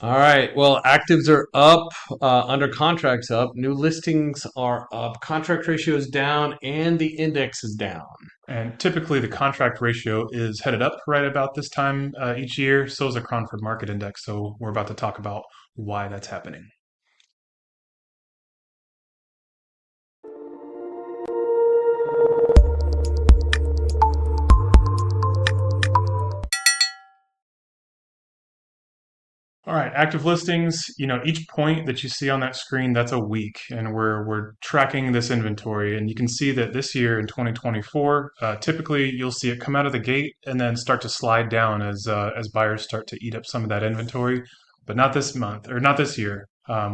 All right. Well, actives are up, under contracts up, new listings are up, contract ratio is down, and the index is down. And typically, the contract ratio is headed up right about this time each year. So is the Cronford Market Index. So we're about to talk about why that's happening. All right, active listings, each point that you see on that screen, that's a week, and we're tracking this inventory. And you can see that this year in 2024, typically you'll see it come out of the gate and then start to slide down as buyers start to eat up some of that inventory. But not this month or not this year.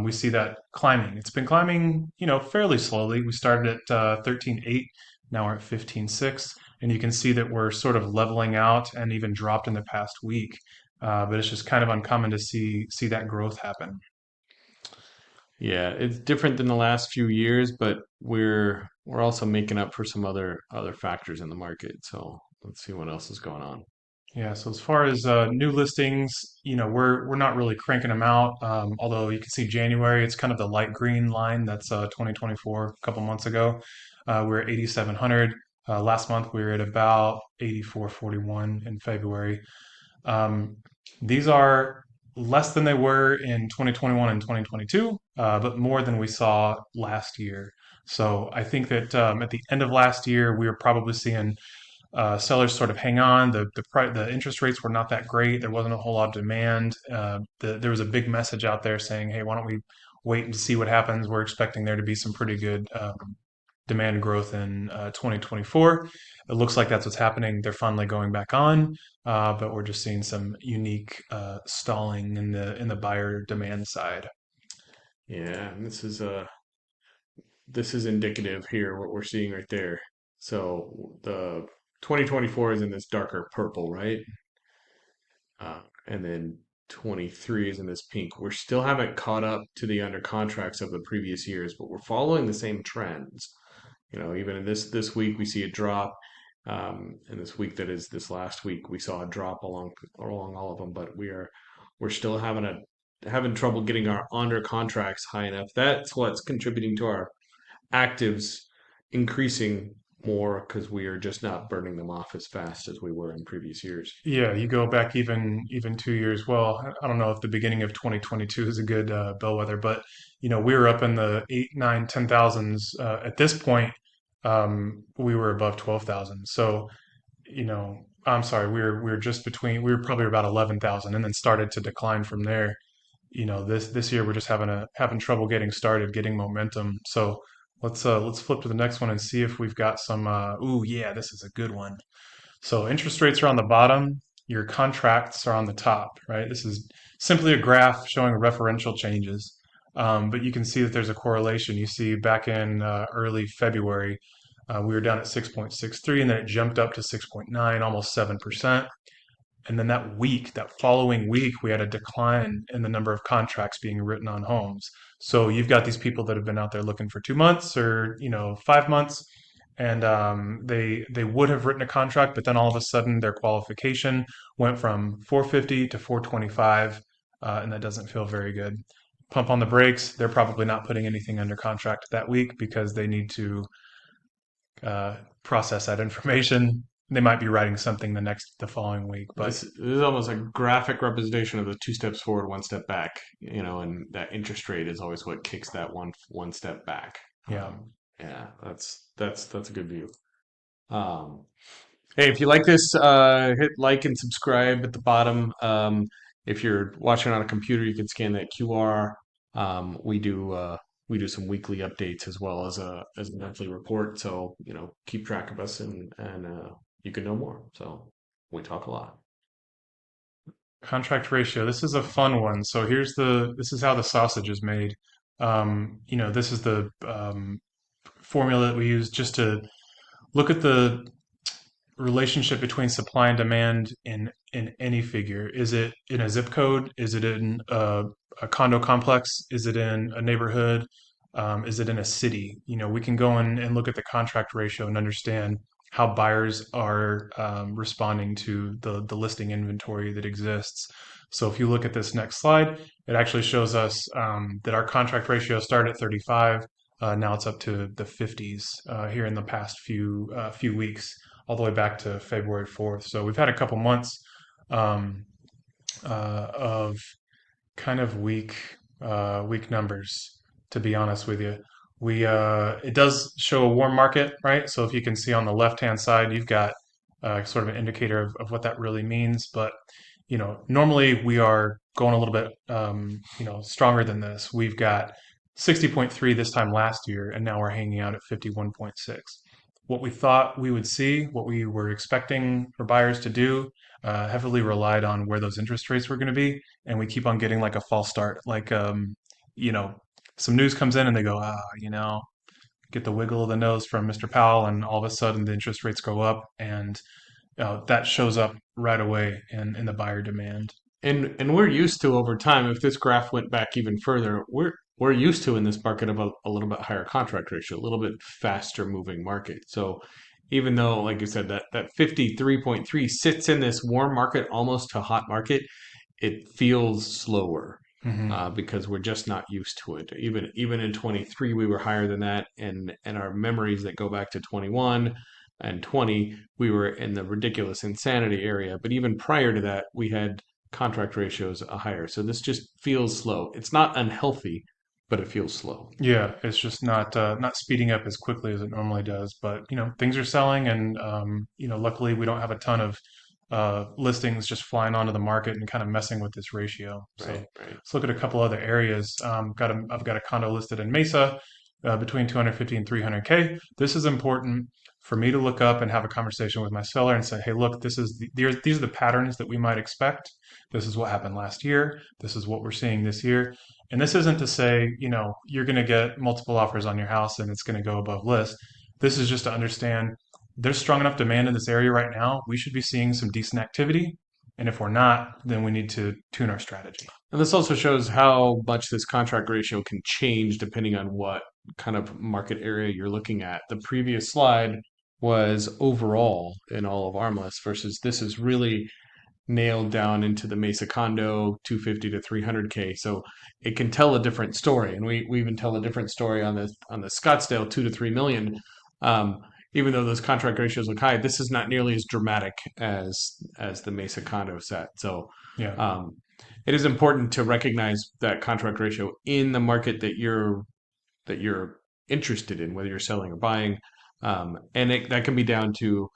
We see that climbing. It's been climbing, fairly slowly. We started at 13.8, now we're at 15.6, and you can see that we're sort of leveling out and even dropped in the past week. But it's just kind of uncommon to see that growth happen. Yeah, it's different than the last few years, but we're also making up for some other factors in the market. So let's see what else is going on. Yeah, so as far as new listings, we're not really cranking them out. Although you can see January, it's kind of the light green line. That's 2024, a couple months ago. We are at 8,700. Last month we were at about 8,441 in February. Um, these are less than they were in 2021 and 2022, but more than we saw last year. So I think that at the end of last year, we were probably seeing sellers sort of hang on. The interest rates were not that great. There wasn't a whole lot of demand. There was a big message out there saying, "Hey, why don't we wait and see what happens?" We're expecting there to be some pretty good demand growth in 2024. It looks like that's what's happening. They're finally going back on, but we're just seeing some unique stalling in the buyer demand side. Yeah, and this is indicative here, what we're seeing right there. So the 2024 is in this darker purple, right? And then 23 is in this pink. We still haven't caught up to the under contracts of the previous years, but we're following the same trends. Even in this week we see a drop. And this week that is this last week, we saw a drop along all of them, but we're still having trouble getting our under contracts high enough. That's what's contributing to our actives increasing more because we are just not burning them off as fast as we were in previous years. Yeah, you go back even 2 years. Well, I don't know if the beginning of 2022 is a good bellwether, but we were up in the eight, nine, 10,000s. At this point, we were above 12,000. So, I'm sorry, we were just between. We were probably about 11,000, and then started to decline from there. This year we're just having trouble getting started, getting momentum. So let's flip to the next one and see if we've got some. Ooh, yeah, this is a good one. So interest rates are on the bottom, your contracts are on the top, right? This is simply a graph showing referential changes. But you can see that there's a correlation. You see back in early February, we were down at 6.63, and then it jumped up to 6.9, almost 7%. And then that following week, we had a decline in the number of contracts being written on homes. So you've got these people that have been out there looking for 2 months or 5 months, and they would have written a contract, but then all of a sudden their qualification went from 450 to 425, and that doesn't feel very good. Pump on the brakes. They're probably not putting anything under contract that week because they need to process that information. They might be writing something the following week, but This is almost a graphic representation of the two steps forward, one step back, and that interest rate is always what kicks that one step back. yeah. Yeah, that's a good view. Um, Hey, if you like this, hit like and subscribe at the bottom. If you're watching on a computer, you can scan that QR. We do some weekly updates as well as a monthly report. So keep track of us and you can know more. So we talk a lot. Contract ratio. This is a fun one. So this is how the sausage is made. This is the formula that we use just to look at the relationship between supply and demand in any figure. Is it in a zip code? Is it in a condo complex? Is it in a neighborhood? Is it in a city? We can go in and look at the contract ratio and understand how buyers are responding to the listing inventory that exists. So if you look at this next slide, it actually shows us that our contract ratio started at 35. Now it's up to the 50s here in the past few weeks, all the way back to February 4th. So we've had a couple months um, of kind of weak numbers, to be honest with you. We It does show a warm market, right? So if you can see on the left hand side, you've got sort of an indicator of what that really means. But normally we are going a little bit stronger than this. We've got 60.3 this time last year, and now we're hanging out at 51.6. What we thought we would see, what we were expecting for buyers to do, heavily relied on where those interest rates were going to be, and we keep on getting like a false start. Like, you know, some news comes in and they go, get the wiggle of the nose from Mr. Powell, and all of a sudden the interest rates go up, and that shows up right away in the buyer demand. And we're used to over time, if this graph went back even further, we're used to in this market of a little bit higher contract ratio, a little bit faster moving market. So even though, like you said, that 53.3 sits in this warm market almost to hot market, it feels slower Hmm. because we're just not used to it. Even in 23, we were higher than that, and our memories that go back to 21 and 20, we were in the ridiculous insanity area. But even prior to that, we had contract ratios higher. So this just feels slow. It's not unhealthy, but it feels slow. Yeah, it's just not speeding up as quickly as it normally does. But things are selling, and luckily we don't have a ton of listings just flying onto the market and kind of messing with this ratio. So Right, right. let's look at a couple other areas. I've got a condo listed in Mesa between 250 and 300K. This is important for me to look up and have a conversation with my seller and say, hey, look, these are the patterns that we might expect. This is what happened last year. This is what we're seeing this year. And this isn't to say, you're going to get multiple offers on your house and it's going to go above list. This is just to understand there's strong enough demand in this area right now. We should be seeing some decent activity. And if we're not, then we need to tune our strategy. And this also shows how much this contract ratio can change depending on what kind of market area you're looking at. The previous slide was overall in all of Armless versus this is really nailed down into the Mesa Condo 250 to 300K. So it can tell a different story. And we even tell a different story on the Scottsdale 2 to 3 million. Um, Even though those contract ratios look high, this is not nearly as dramatic as the Mesa Condo set. So Yeah. um, it is important to recognize that contract ratio in the market that you're interested in, whether you're selling or buying, that can be down to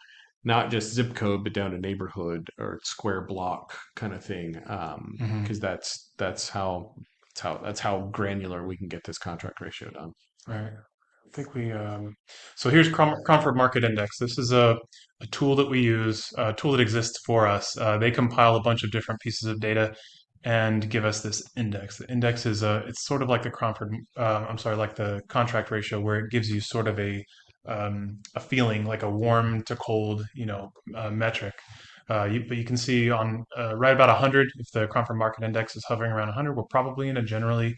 not just zip code, but down to neighborhood or square block kind of thing, Hmm. because that's how granular we can get this contract ratio done. Right. I think so here's Cromford Market Index. This is a tool that we use, a tool that exists for us. They compile a bunch of different pieces of data and give us this index. The index is it's sort of like the like the contract ratio, where it gives you sort of a feeling like a warm to cold, metric. But you can see on right about 100, if the Cromford Market Index is hovering around 100, we're probably in a generally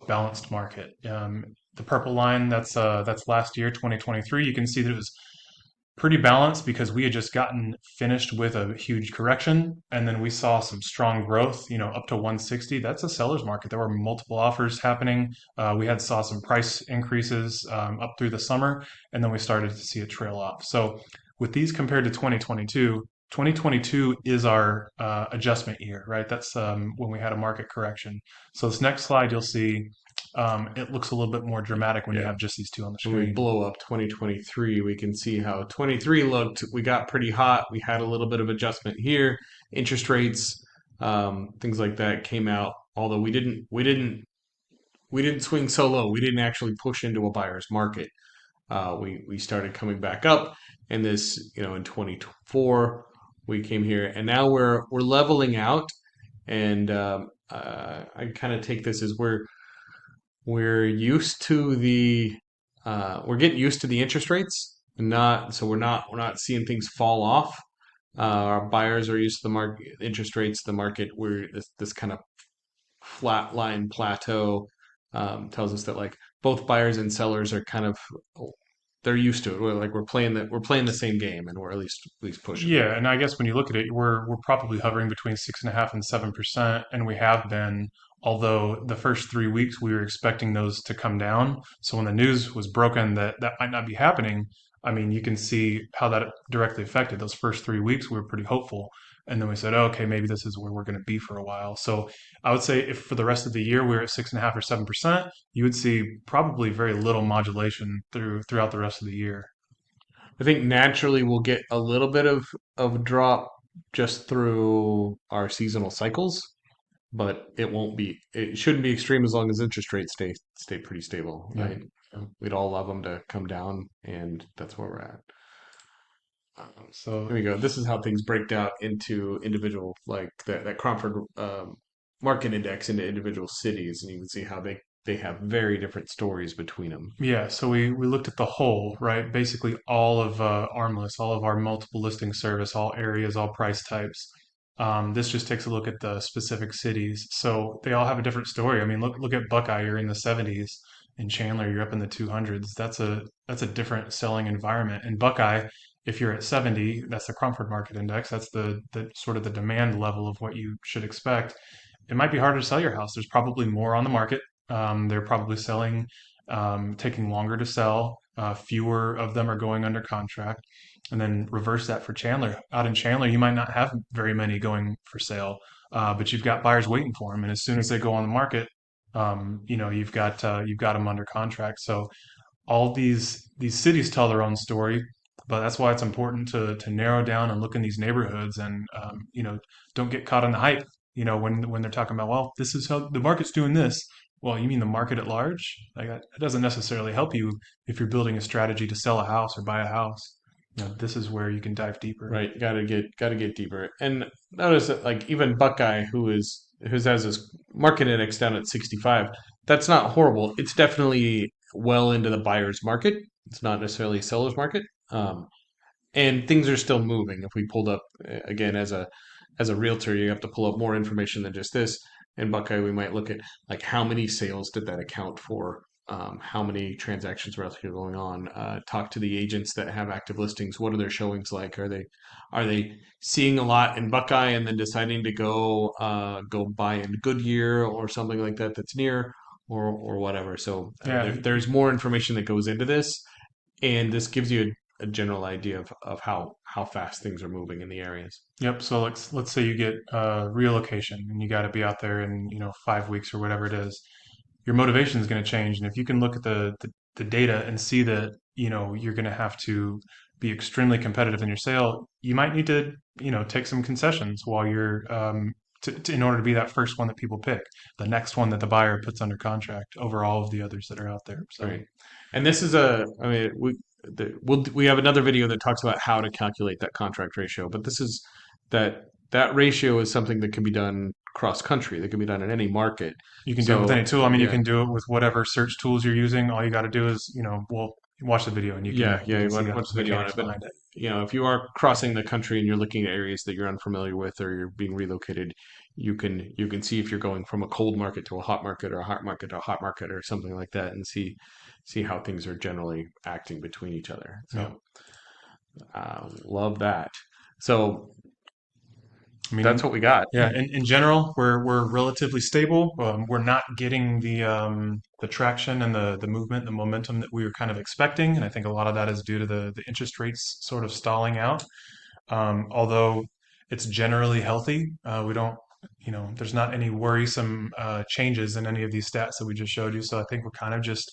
balanced market. The purple line, that's last year, 2023. You can see that it was pretty balanced because we had just gotten finished with a huge correction, and then we saw some strong growth, up to 160. That's a seller's market. There were multiple offers happening. We saw some price increases up through the summer, and then we started to see it trail off. So with these compared to 2022, 2022 is our adjustment year, right? That's when we had a market correction. So this next slide, you'll see it looks a little bit more dramatic when you Yeah. have just these two on the When we screen. blow up 2023, we can see how 23 looked. We got pretty hot. We had a little bit of adjustment here. Interest rates, things like that came out. Although we didn't swing so low. We didn't actually push into a buyer's market. We started coming back up, and this in 24 we came here, and now we're leveling out. And I kind of take this as we're used to we're getting used to the interest rates, not so we're not seeing things fall off. Our buyers are used to the market interest rates, the market. We're this kind of flat line plateau tells us that like both buyers and sellers are kind of they're used to it. Like we're playing the same game, and we're at least pushing it. Yeah, and I guess when you look at it, we're probably hovering between 6.5% and 7%, and we have been. Although the first 3 weeks we were expecting those to come down, so when the news was broken that that might not be happening, I mean, you can see how that directly affected those first 3 weeks. We were pretty hopeful, and then we said, oh, okay, maybe this is where we're going to be for a while. So I would say if for the rest of the year we're at 6.5% or 7%, you would see probably very little modulation throughout the rest of the year. I think naturally we'll get a little bit of drop just through our seasonal cycles, but it shouldn't be extreme as long as interest rates stay pretty stable, Yeah. right? We'd all love them to come down, and that's where we're at. So Here we go. This is how things break down into individual, like that Cromford market index into individual cities, and you can see how they have very different stories between them. yeah, so we looked at the whole, right? Basically, all of Armless, all of our multiple listing service, all areas, all price types. This just takes a look at the specific cities. So they all have a different story. I mean, look at Buckeye, you're in the 70s. In Chandler, you're up in the 200s. That's a different selling environment. In Buckeye, if you're at 70, that's the Cromford Market Index. That's the sort of the demand level of what you should expect. It might be harder to sell your house. There's probably more on the market. They're probably selling, taking longer to sell. Fewer of them are going under contract. And then reverse that for Chandler. Out in Chandler, you might not have very many going for sale, but you've got buyers waiting for them. And as soon as they go on the market, you've got them under contract. So all these cities tell their own story, but that's why it's important to narrow down and look in these neighborhoods and don't get caught in the hype. When they're talking about, well, this is how the market's doing this. Well, you mean the market at large? Like that doesn't necessarily help you if you're building a strategy to sell a house or buy a house. This is where you can dive deeper. Right, got to get deeper. And notice that like even Buckeye, who has his market index down at 65, that's not horrible. It's definitely well into the buyer's market. It's not necessarily a seller's market. And things are still moving. If we pulled up again as a realtor, you have to pull up more information than just this. In Buckeye, we might look at like how many sales did that account for, how many transactions were actually going on. Talk to the agents that have active listings. What are their showings like? Are they seeing a lot in Buckeye and then deciding to go buy in Goodyear or something like that that's near or whatever. So Yeah. there's more information that goes into this, and this gives you a general idea of how fast things are moving in the areas. Yep. So let's say you get relocation and you got to be out there in 5 weeks or whatever it is. Your motivation is going to change. And if you can look at the data and see that, you're going to have to be extremely competitive in your sale, you might need to, take some concessions while you're, in order to be that first one that people pick, the next one that the buyer puts under contract over all of the others that are out there. So, Right. And this is I mean, we have another video that talks about how to calculate that contract ratio, but this is that ratio is something that can be done cross country, that can be done in any market. you can do it with any So tool. I mean, you yeah, can do it with whatever search tools you're using. All you got to do is, well, watch the video and you can yeah, see the watch the video on mechanics it. But behind it. if you are crossing the country and you're looking at areas that you're unfamiliar with or you're being relocated, you can see if you're going from a cold market to a hot market or a hot market to a hot market or something like that, and see how things are generally acting between each other. Yeah. So love that. So I that's mean, what we got. yeah, in general, we're relatively stable. We're not getting the traction and the movement, the momentum that we were kind of expecting, and I think a lot of that is due to the interest rates sort of stalling out. Although it's generally healthy, we don't, there's not any worrisome changes in any of these stats that we just showed you. So I think we're kind of just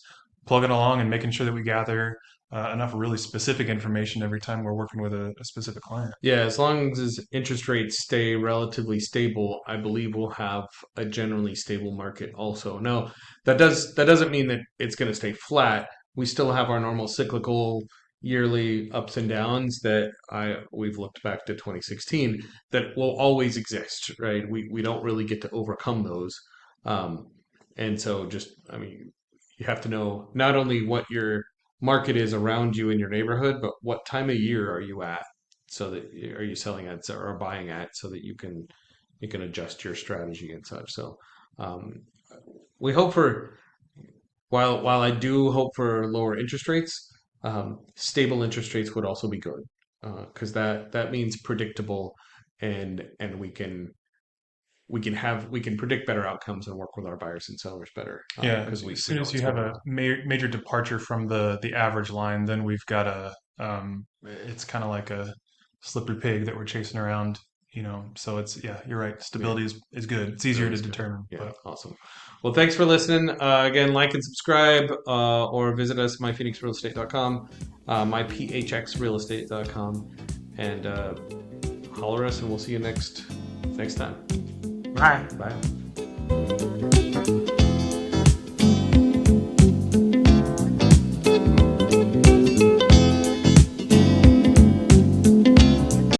plugging along and making sure that we gather enough really specific information every time we're working with a specific client. Yeah, as long as interest rates stay relatively stable, I believe we'll have a generally stable market also. No, that doesn't mean that it's going to stay flat. We still have our normal cyclical yearly ups and downs that we've looked back to 2016 that will always exist, right? We don't really get to overcome those. Um, and so just I mean, you have to know not only what your market is around you in your neighborhood, but what time of year are you at? So that are you selling at or buying at so that you can adjust your strategy and such. So um, we hope for while I do hope for lower interest rates, Stable interest rates would also be good because that means predictable, and we can predict better outcomes and work with our buyers and sellers better Yeah, because as we soon know as you what's have going a on. major departure from the average line, then we've got it's kind of like a slippery pig that we're chasing around, So it's, yeah, you're right. Yeah, Stability is good. It's easier to stability's good. determine, Yeah, but awesome. Well, thanks for listening. Again, like and subscribe or visit us myphoenixrealestate.com, myphxrealestate.com, and holler us, and we'll see you next time. Bye. Bye.